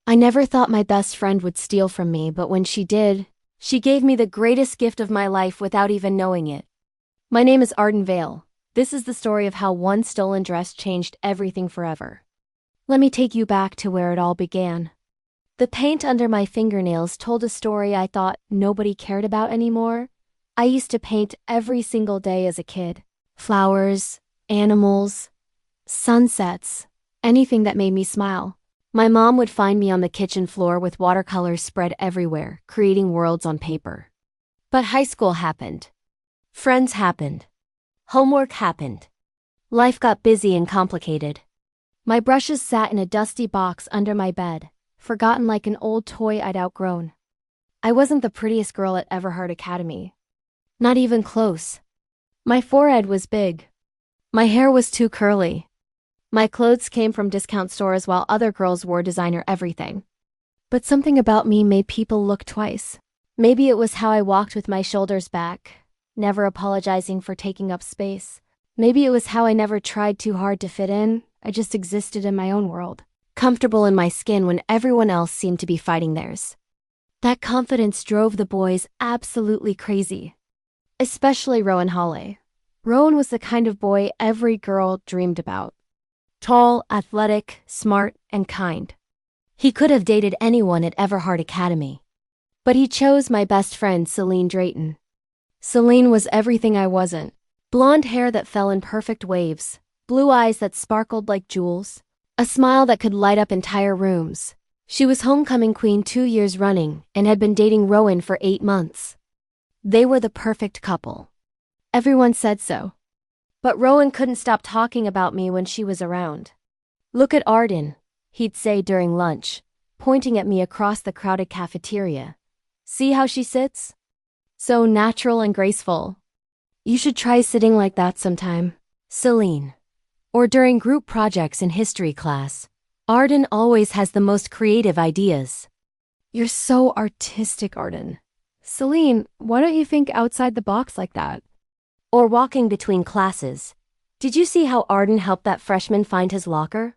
I never thought my best friend would steal from me, but when she did, she gave me the greatest gift of my life without even knowing it. My name is Arden Vale. This is the story of how one stolen dress changed everything forever. Let me take you back to where it all began. The paint under my fingernails told a story I thought nobody cared about anymore. I used to paint every single day as a kid. Flowers, animals, sunsets, anything that made me smile. My mom would find me on the kitchen floor with watercolors spread everywhere, creating worlds on paper. But high school happened. Friends happened. Homework happened. Life got busy and complicated. My brushes sat in a dusty box under my bed, forgotten like an old toy I'd outgrown. I wasn't the prettiest girl at Everhard Academy. Not even close. My forehead was big. My hair was too curly. My clothes came from discount stores while other girls wore designer everything. But something about me made people look twice. Maybe it was how I walked with my shoulders back, never apologizing for taking up space. Maybe it was how I never tried too hard to fit in. I just existed in my own world, comfortable in my skin when everyone else seemed to be fighting theirs. That confidence drove the boys absolutely crazy. Especially Rowan Hawley. Rowan was the kind of boy every girl dreamed about. Tall, athletic, smart, and kind. He could have dated anyone at Everhard Academy. But he chose my best friend, Celine Drayton. Celine was everything I wasn't. Blonde hair that fell in perfect waves, blue eyes that sparkled like jewels, a smile that could light up entire rooms. She was homecoming queen 2 years running and had been dating Rowan for 8 months. They were the perfect couple. Everyone said so. But Rowan couldn't stop talking about me when she was around. "Look at Arden," he'd say during lunch, pointing at me across the crowded cafeteria. "See how she sits? So natural and graceful. You should try sitting like that sometime." Celine. Or during group projects in history class, Arden always has the most creative ideas. "You're so artistic, Arden." "Celine, why don't you think outside the box like that?" Or walking between classes. "Did you see how Arden helped that freshman find his locker?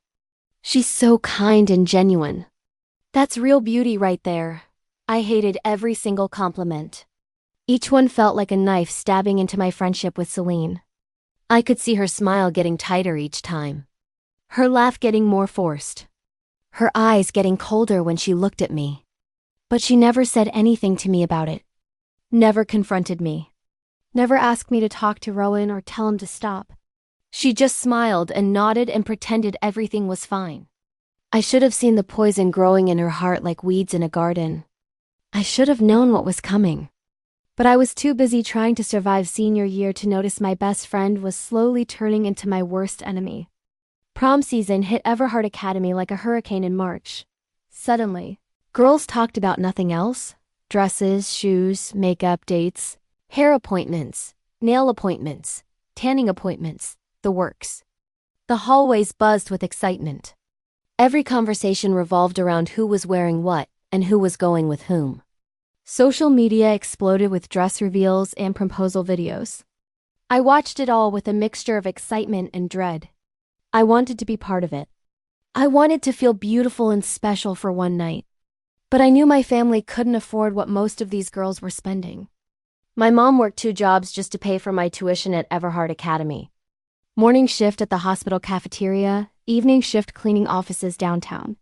She's so kind and genuine." That's real beauty right there. I hated every single compliment. Each one felt like a knife stabbing into my friendship with Celine. I could see her smile getting tighter each time. Her laugh getting more forced. Her eyes getting colder when she looked at me. But she never said anything to me about it. Never confronted me. Never asked me to talk to Rowan or tell him to stop. She just smiled and nodded and pretended everything was fine. I should have seen the poison growing in her heart like weeds in a garden. I should have known what was coming. But I was too busy trying to survive senior year to notice my best friend was slowly turning into my worst enemy. Prom season hit Everhard Academy like a hurricane in March. Suddenly, girls talked about nothing else. Dresses, shoes, makeup, dates, hair appointments, nail appointments, tanning appointments, the works. The hallways buzzed with excitement. Every conversation revolved around who was wearing what and who was going with whom. Social media exploded with dress reveals and proposal videos. I watched it all with a mixture of excitement and dread. I wanted to be part of it. I wanted to feel beautiful and special for one night. But I knew my family couldn't afford what most of these girls were spending. My mom worked 2 jobs just to pay for my tuition at Everhard Academy. Morning shift at the hospital cafeteria, evening shift cleaning offices downtown.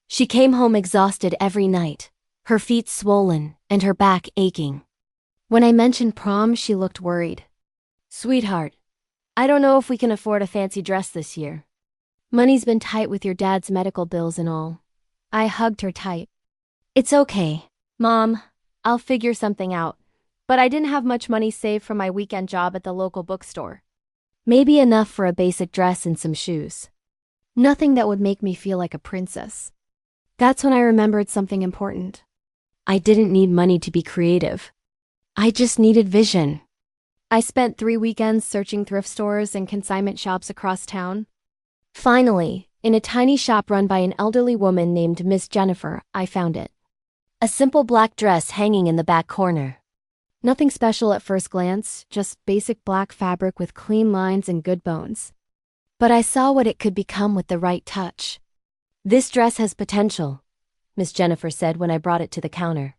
She came home exhausted every night, her feet swollen and her back aching. When I mentioned prom, she looked worried. "Sweetheart, I don't know if we can afford a fancy dress this year. Money's been tight with your dad's medical bills and all." I hugged her tight. "It's okay, Mom. I'll figure something out." But I didn't have much money saved from my weekend job at the local bookstore. Maybe enough for a basic dress and some shoes. Nothing that would make me feel like a princess. That's when I remembered something important. I didn't need money to be creative. I just needed vision. I spent 3 weekends searching thrift stores and consignment shops across town. Finally, in a tiny shop run by an elderly woman named Miss Jennifer, I found it. A simple black dress hanging in the back corner. Nothing special at first glance, just basic black fabric with clean lines and good bones. But I saw what it could become with the right touch. "This dress has potential. Miss Jennifer said when I brought it to the counter.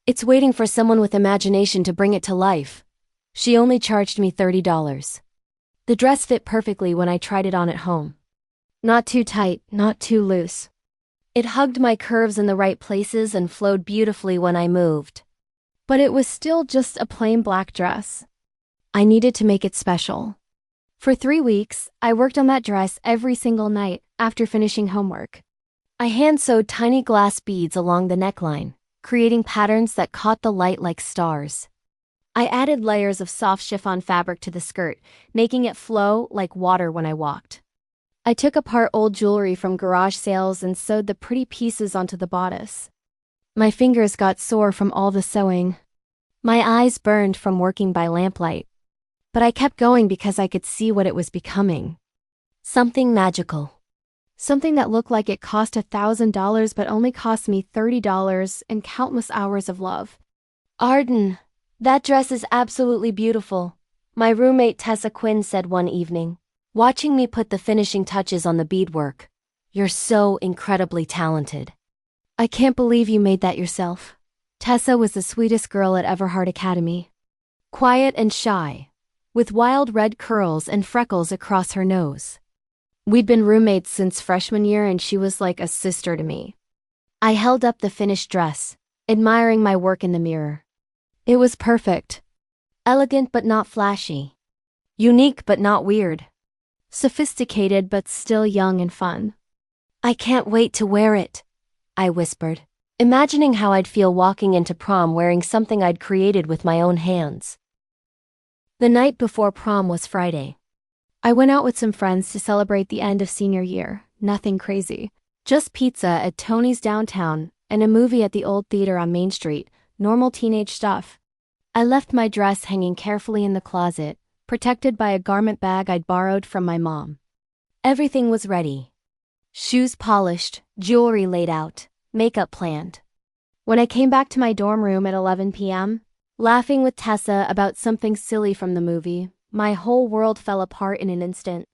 It's waiting for someone with imagination to bring it to life. She only charged me $30. The dress fit perfectly when I tried it on at home. Not too tight, not too loose. It hugged my curves in the right places and flowed beautifully when I moved. But it was still just a plain black dress. I needed to make it special. For 3 weeks, I worked on that dress every single night after finishing homework. I hand-sewed tiny glass beads along the neckline, creating patterns that caught the light like stars. I added layers of soft chiffon fabric to the skirt, making it flow like water when I walked. I took apart old jewelry from garage sales and sewed the pretty pieces onto the bodice. My fingers got sore from all the sewing. My eyes burned from working by lamplight. But I kept going because I could see what it was becoming. Something magical. Something that looked like it cost $1,000 but only cost me $30 and countless hours of love. Arden, that dress is absolutely beautiful, my roommate Tessa Quinn said one evening, watching me put the finishing touches on the beadwork. You're so incredibly talented. I can't believe you made that yourself. Tessa was the sweetest girl at Everhart Academy. Quiet and shy, with wild red curls and freckles across her nose. We'd been roommates since freshman year and she was like a sister to me. I held up the finished dress, admiring my work in the mirror. It was perfect. Elegant but not flashy. Unique but not weird. Sophisticated but still young and fun. I can't wait to wear it, I whispered, imagining how I'd feel walking into prom wearing something I'd created with my own hands. The night before prom was Friday. I went out with some friends to celebrate the end of senior year, nothing crazy. Just pizza at Tony's downtown and a movie at the old theater on Main Street, normal teenage stuff. I left my dress hanging carefully in the closet, protected by a garment bag I'd borrowed from my mom. Everything was ready. Shoes polished, jewelry laid out, makeup planned. When I came back to my dorm room at 11 p.m., laughing with Tessa about something silly from the movie, my whole world fell apart in an instant.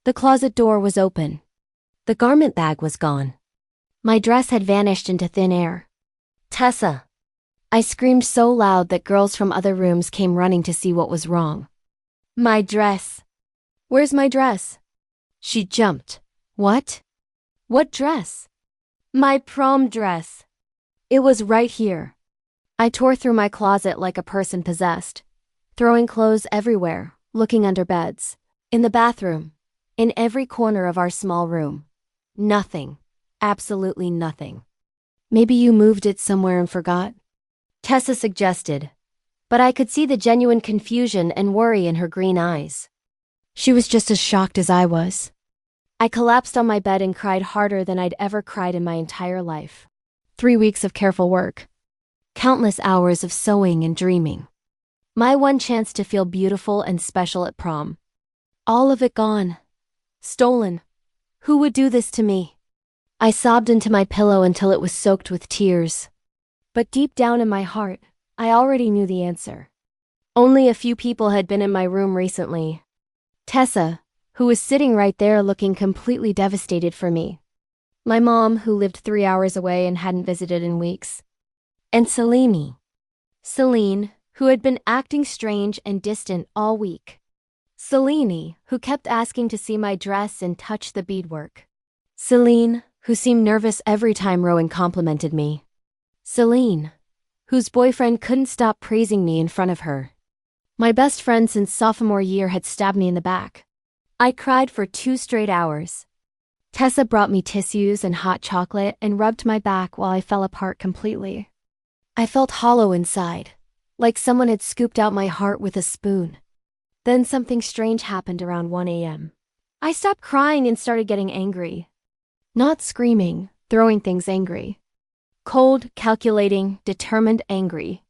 The closet door was open. The garment bag was gone. My dress had vanished into thin air. Tessa! I screamed so loud that girls from other rooms came running to see what was wrong. My dress! Where's my dress? She jumped. What? What dress? My prom dress. It was right here. I tore through my closet like a person possessed, throwing clothes everywhere, looking under beds, in the bathroom, in every corner of our small room. Nothing. Absolutely nothing. Maybe you moved it somewhere and forgot? Tessa suggested, but I could see the genuine confusion and worry in her green eyes. She was just as shocked as I was. I collapsed on my bed and cried harder than I'd ever cried in my entire life. 3 weeks of careful work. Countless hours of sewing and dreaming. My one chance to feel beautiful and special at prom. All of it gone. Stolen. Who would do this to me? I sobbed into my pillow until it was soaked with tears. But deep down in my heart, I already knew the answer. Only a few people had been in my room recently. Tessa, who was sitting right there looking completely devastated for me. My mom, who lived 3 hours away and hadn't visited in weeks. And Celine, who had been acting strange and distant all week. Celine, who kept asking to see my dress and touch the beadwork. Celine, who seemed nervous every time Rowan complimented me. Celine, whose boyfriend couldn't stop praising me in front of her. My best friend since sophomore year had stabbed me in the back. I cried for 2 straight hours. Tessa brought me tissues and hot chocolate and rubbed my back while I fell apart completely. I felt hollow inside, like someone had scooped out my heart with a spoon. Then something strange happened around 1 a.m. I stopped crying and started getting angry. Not screaming, throwing things angry. Cold, calculating, determined angry.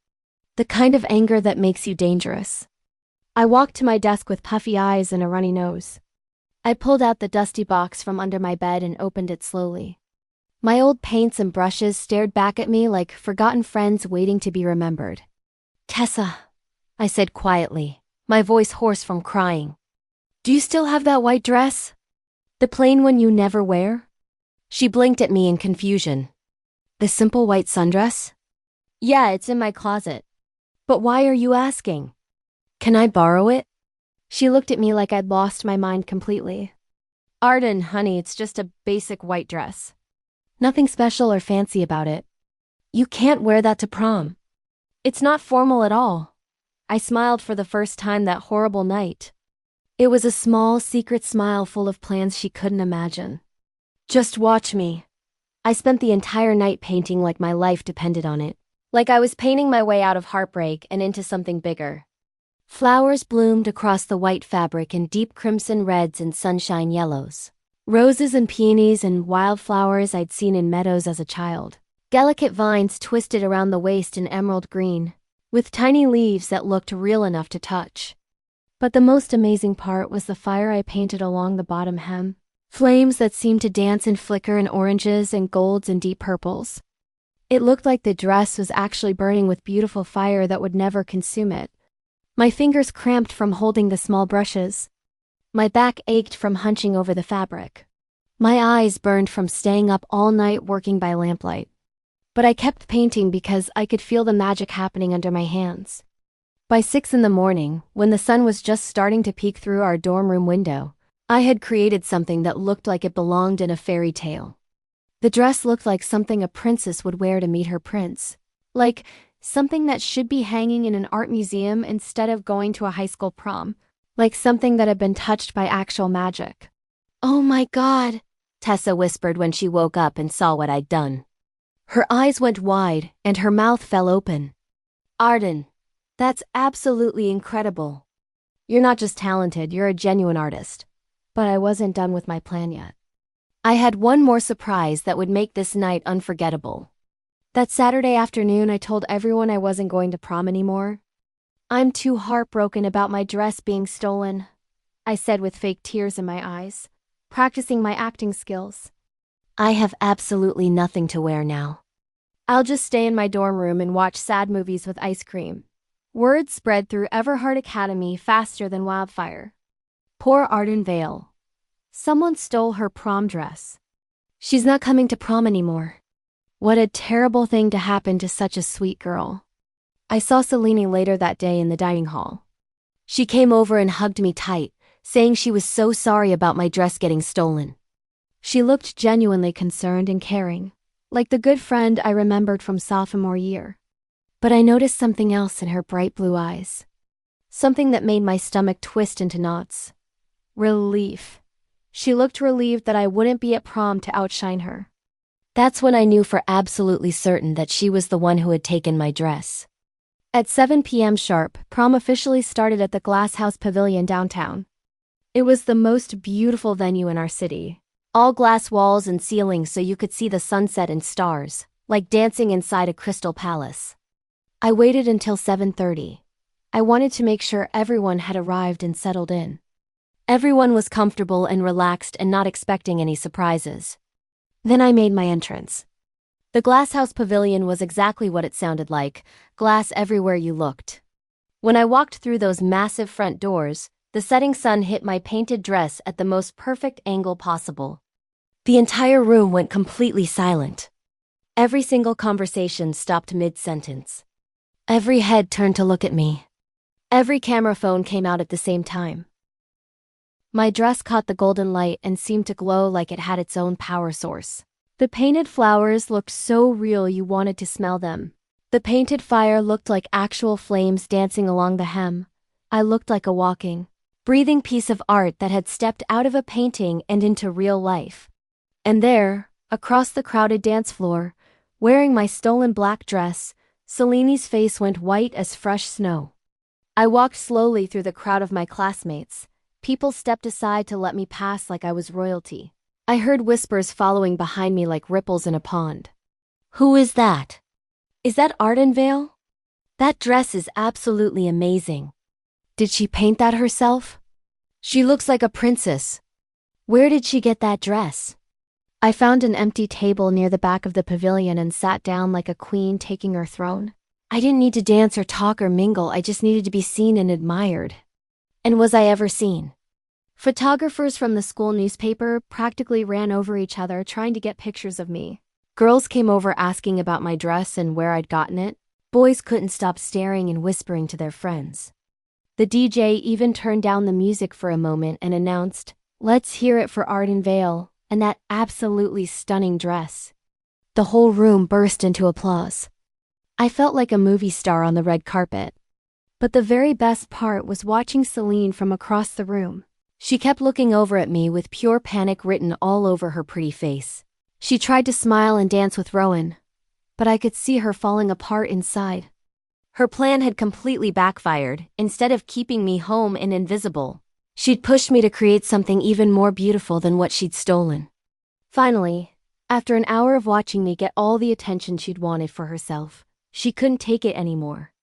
The kind of anger that makes you dangerous. I walked to my desk with puffy eyes and a runny nose. I pulled out the dusty box from under my bed and opened it slowly. My old paints and brushes stared back at me like forgotten friends waiting to be remembered. Tessa, I said quietly, my voice hoarse from crying. Do you still have that white dress? The plain one you never wear? She blinked at me in confusion. The simple white sundress? Yeah, it's in my closet. But why are you asking? Can I borrow it? She looked at me like I'd lost my mind completely. Arden, honey, it's just a basic white dress. Nothing special or fancy about it. You can't wear that to prom. It's not formal at all. I smiled for the first time that horrible night. It was a small, secret smile full of plans she couldn't imagine. Just watch me. I spent the entire night painting like my life depended on it. Like I was painting my way out of heartbreak and into something bigger. Flowers bloomed across the white fabric in deep crimson reds and sunshine yellows. Roses and peonies and wildflowers I'd seen in meadows as a child. Delicate vines twisted around the waist in emerald green, with tiny leaves that looked real enough to touch. But the most amazing part was the fire I painted along the bottom hem. Flames that seemed to dance and flicker in oranges and golds and deep purples. It looked like the dress was actually burning with beautiful fire that would never consume it. My fingers cramped from holding the small brushes. My back ached from hunching over the fabric. My eyes burned from staying up all night working by lamplight. But I kept painting because I could feel the magic happening under my hands. By 6 a.m, when the sun was just starting to peek through our dorm room window, I had created something that looked like it belonged in a fairy tale. The dress looked like something a princess would wear to meet her prince. Like something that should be hanging in an art museum instead of going to a high school prom. Like something that had been touched by actual magic. Oh my God, Tessa whispered when she woke up and saw what I'd done. Her eyes went wide and her mouth fell open. Arden, that's absolutely incredible. You're not just talented, you're a genuine artist. But I wasn't done with my plan yet. I had one more surprise that would make this night unforgettable. That Saturday afternoon, I told everyone I wasn't going to prom anymore. I'm too heartbroken about my dress being stolen, I said with fake tears in my eyes, practicing my acting skills. I have absolutely nothing to wear now. I'll just stay in my dorm room and watch sad movies with ice cream. Word spread through Everhart Academy faster than wildfire. Poor Arden Vale. Someone stole her prom dress. She's not coming to prom anymore. What a terrible thing to happen to such a sweet girl. I saw Selene later that day in the dining hall. She came over and hugged me tight, saying she was so sorry about my dress getting stolen. She looked genuinely concerned and caring, like the good friend I remembered from sophomore year. But I noticed something else in her bright blue eyes. Something that made my stomach twist into knots. Relief. She looked relieved that I wouldn't be at prom to outshine her. That's when I knew for absolutely certain that she was the one who had taken my dress. At 7 p.m. sharp, prom officially started at the Glass House Pavilion downtown. It was the most beautiful venue in our city. All glass walls and ceilings so you could see the sunset and stars, like dancing inside a crystal palace. I waited until 7:30. I wanted to make sure everyone had arrived and settled in. Everyone was comfortable and relaxed and not expecting any surprises. Then I made my entrance. The Glass House Pavilion was exactly what it sounded like, glass everywhere you looked. When I walked through those massive front doors, the setting sun hit my painted dress at the most perfect angle possible. The entire room went completely silent. Every single conversation stopped mid-sentence. Every head turned to look at me. Every camera phone came out at the same time. My dress caught the golden light and seemed to glow like it had its own power source. The painted flowers looked so real you wanted to smell them. The painted fire looked like actual flames dancing along the hem. I looked like a walking, breathing piece of art that had stepped out of a painting and into real life. And there, across the crowded dance floor, wearing my stolen black dress, Selene's face went white as fresh snow. I walked slowly through the crowd of my classmates. People stepped aside to let me pass like I was royalty. I heard whispers following behind me like ripples in a pond. Who is that? Is that Arden Vale? That dress is absolutely amazing. Did she paint that herself? She looks like a princess. Where did she get that dress? I found an empty table near the back of the pavilion and sat down like a queen taking her throne. I didn't need to dance or talk or mingle, I just needed to be seen and admired. And was I ever seen? Photographers from the school newspaper practically ran over each other trying to get pictures of me. Girls came over asking about my dress and where I'd gotten it. Boys couldn't stop staring and whispering to their friends. The DJ even turned down the music for a moment and announced, "Let's hear it for Arden Vale and that absolutely stunning dress." The whole room burst into applause. I felt like a movie star on the red carpet. But the very best part was watching Celine from across the room. She kept looking over at me with pure panic written all over her pretty face. She tried to smile and dance with Rowan, but I could see her falling apart inside. Her plan had completely backfired. Instead of keeping me home and invisible, she'd pushed me to create something even more beautiful than what she'd stolen. Finally, after an hour of watching me get all the attention she'd wanted for herself, she couldn't take it anymore.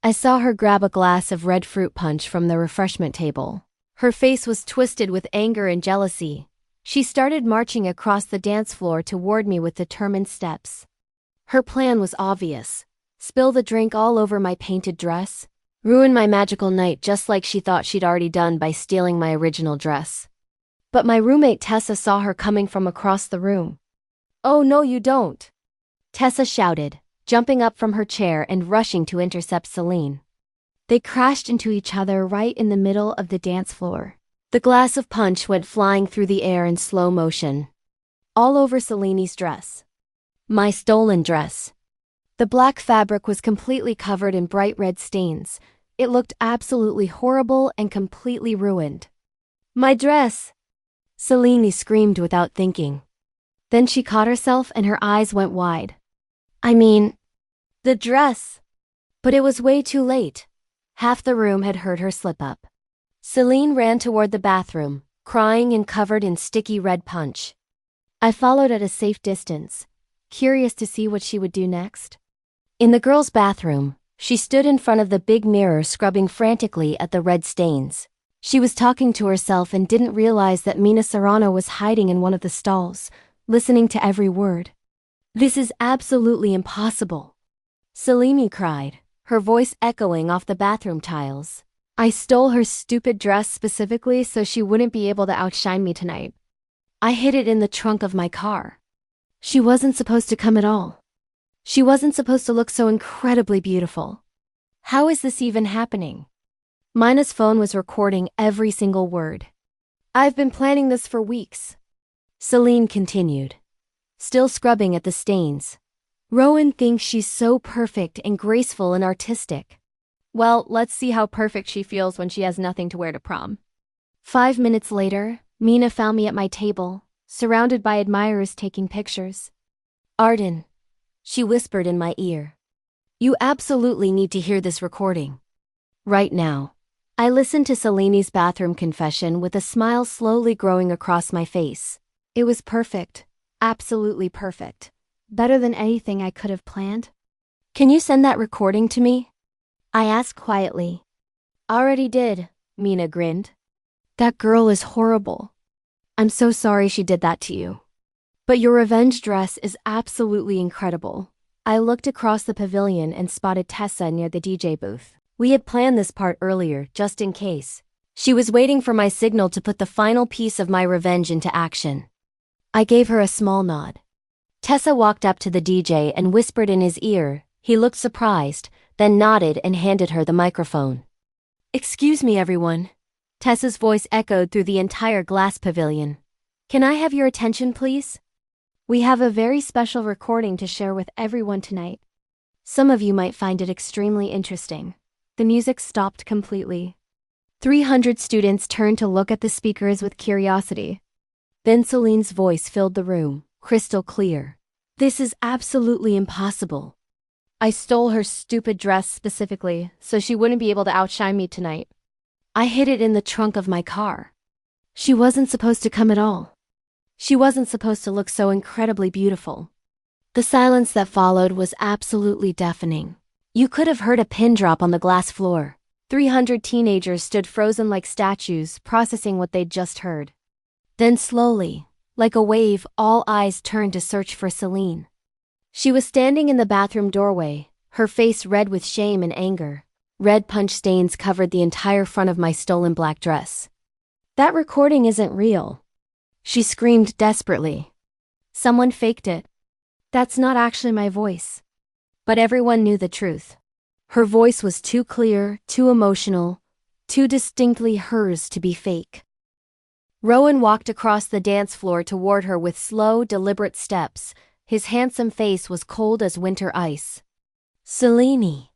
I saw her grab a glass of red fruit punch from the refreshment table. Her face was twisted with anger and jealousy. She started marching across the dance floor toward me with determined steps. Her plan was obvious. Spill the drink all over my painted dress, ruin my magical night just like she thought she'd already done by stealing my original dress. But my roommate Tessa saw her coming from across the room. "Oh no, you don't!" Tessa shouted, jumping up from her chair and rushing to intercept Celine. They crashed into each other right in the middle of the dance floor. The glass of punch went flying through the air in slow motion, all over Celine's dress. My stolen dress. The black fabric was completely covered in bright red stains. It looked absolutely horrible and completely ruined. "My dress!" Celine screamed without thinking. Then she caught herself and her eyes went wide. "I mean, the dress!" But it was way too late. Half the room had heard her slip up. Celine ran toward the bathroom, crying and covered in sticky red punch. I followed at a safe distance, curious to see what she would do next. In the girls' bathroom, she stood in front of the big mirror scrubbing frantically at the red stains. She was talking to herself and didn't realize that Mina Serrano was hiding in one of the stalls, listening to every word. "This is absolutely impossible," Celine cried, her voice echoing off the bathroom tiles. "I stole her stupid dress specifically so she wouldn't be able to outshine me tonight. I hid it in the trunk of my car. She wasn't supposed to come at all. She wasn't supposed to look so incredibly beautiful. How is this even happening?" Mina's phone was recording every single word. "I've been planning this for weeks," Celine continued, still scrubbing at the stains. "Rowan thinks she's so perfect and graceful and artistic. Well, let's see how perfect she feels when she has nothing to wear to prom." 5 minutes later, Mina found me at my table, surrounded by admirers taking pictures. "Arden," she whispered in my ear, "you absolutely need to hear this recording. Right now." I listened to Celine's bathroom confession with a smile slowly growing across my face. It was perfect, absolutely perfect. Better than anything I could have planned. "Can you send that recording to me?" I asked quietly. "Already did," Mina grinned. "That girl is horrible. I'm so sorry she did that to you. But your revenge dress is absolutely incredible." I looked across the pavilion and spotted Tessa near the DJ booth. We had planned this part earlier, just in case. She was waiting for my signal to put the final piece of my revenge into action. I gave her a small nod. Tessa walked up to the DJ and whispered in his ear. He looked surprised, then nodded and handed her the microphone. "Excuse me, everyone." Tessa's voice echoed through the entire glass pavilion. "Can I have your attention, please? We have a very special recording to share with everyone tonight. Some of you might find it extremely interesting." The music stopped completely. 300 students turned to look at the speakers with curiosity. Then Celine's voice filled the room, crystal clear. "This is absolutely impossible. I stole her stupid dress specifically so she wouldn't be able to outshine me tonight. I hid it in the trunk of my car. She wasn't supposed to come at all. She wasn't supposed to look so incredibly beautiful." The silence that followed was absolutely deafening. You could have heard a pin drop on the glass floor. 300 teenagers stood frozen like statues, processing what they'd just heard. Then slowly, like a wave, all eyes turned to search for Celine. She was standing in the bathroom doorway, her face red with shame and anger. Red punch stains covered the entire front of my stolen black dress. "That recording isn't real," she screamed desperately. "Someone faked it." That's not actually my voice. But everyone knew the truth. Her voice was too clear, too emotional, too distinctly hers to be fake. Rowan walked across the dance floor toward her with slow, deliberate steps. His handsome face was cold as winter ice. "Selene,"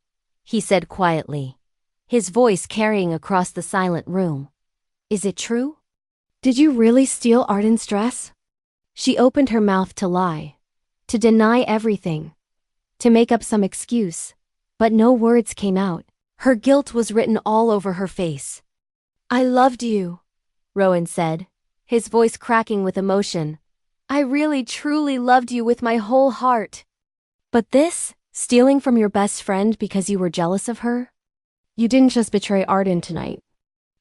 he said quietly, his voice carrying across the silent room. "Is it true? Did you really steal Arden's dress?" She opened her mouth to lie, to deny everything, to make up some excuse, but no words came out. Her guilt was written all over her face. "I loved you," Rowan said, his voice cracking with emotion. "I really truly loved you with my whole heart. But this, stealing from your best friend because you were jealous of her? You didn't just betray Arden tonight.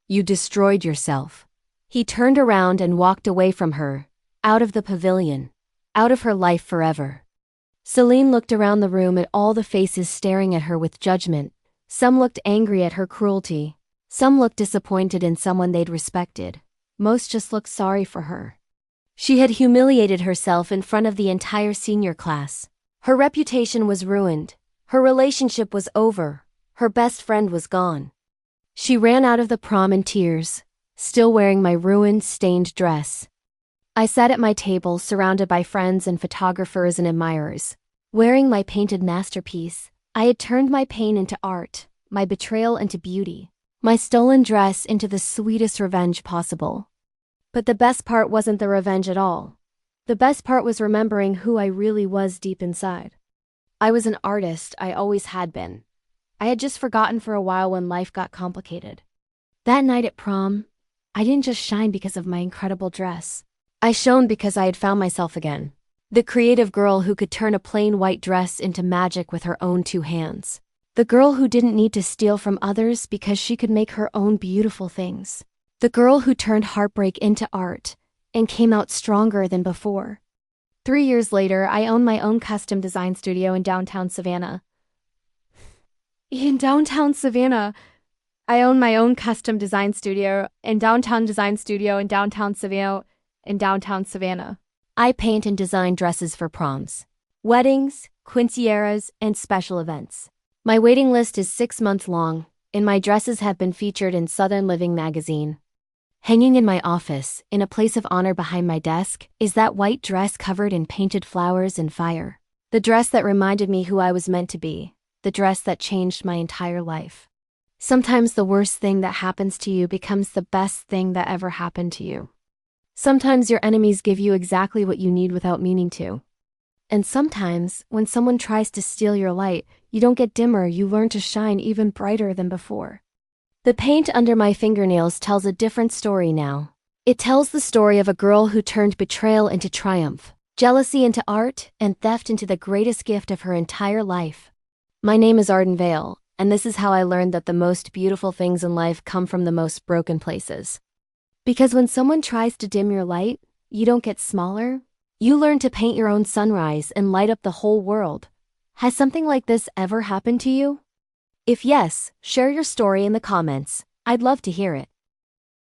You destroyed yourself." He turned around and walked away from her, out of the pavilion, out of her life forever. Selene looked around the room at all the faces staring at her with judgment. Some looked angry at her cruelty. Some looked disappointed in someone they'd respected. Most just looked sorry for her. She had humiliated herself in front of the entire senior class. Her reputation was ruined. Her relationship was over. Her best friend was gone. She ran out of the prom in tears, still wearing my ruined, stained dress. I sat at my table surrounded by friends and photographers and admirers. Wearing my painted masterpiece, I had turned my pain into art, my betrayal into beauty, my stolen dress into the sweetest revenge possible. But the best part wasn't the revenge at all. The best part was remembering who I really was deep inside. I was an artist, I always had been. I had just forgotten for a while when life got complicated. That night at prom, I didn't just shine because of my incredible dress. I shone because I had found myself again. The creative girl who could turn a plain white dress into magic with her own two hands. The girl who didn't need to steal from others because she could make her own beautiful things. The girl who turned heartbreak into art and came out stronger than before. 3 years later, I own my own custom design studio in downtown Savannah. I own my own custom design studio in downtown Savannah. I paint and design dresses for proms, weddings, quinceañeras, and special events. My waiting list is 6 months long, and my dresses have been featured in Southern Living magazine. Hanging in my office, in a place of honor behind my desk, is that white dress covered in painted flowers and fire. The dress that reminded me who I was meant to be. The dress that changed my entire life. Sometimes the worst thing that happens to you becomes the best thing that ever happened to you. Sometimes your enemies give you exactly what you need without meaning to. And sometimes, when someone tries to steal your light, you don't get dimmer, you learn to shine even brighter than before. The paint under my fingernails tells a different story now. It tells the story of a girl who turned betrayal into triumph, jealousy into art, and theft into the greatest gift of her entire life. My name is Arden Vale, and this is how I learned that the most beautiful things in life come from the most broken places. Because when someone tries to dim your light, you don't get smaller. You learn to paint your own sunrise and light up the whole world. Has something like this ever happened to you? If yes, share your story in the comments. I'd love to hear it.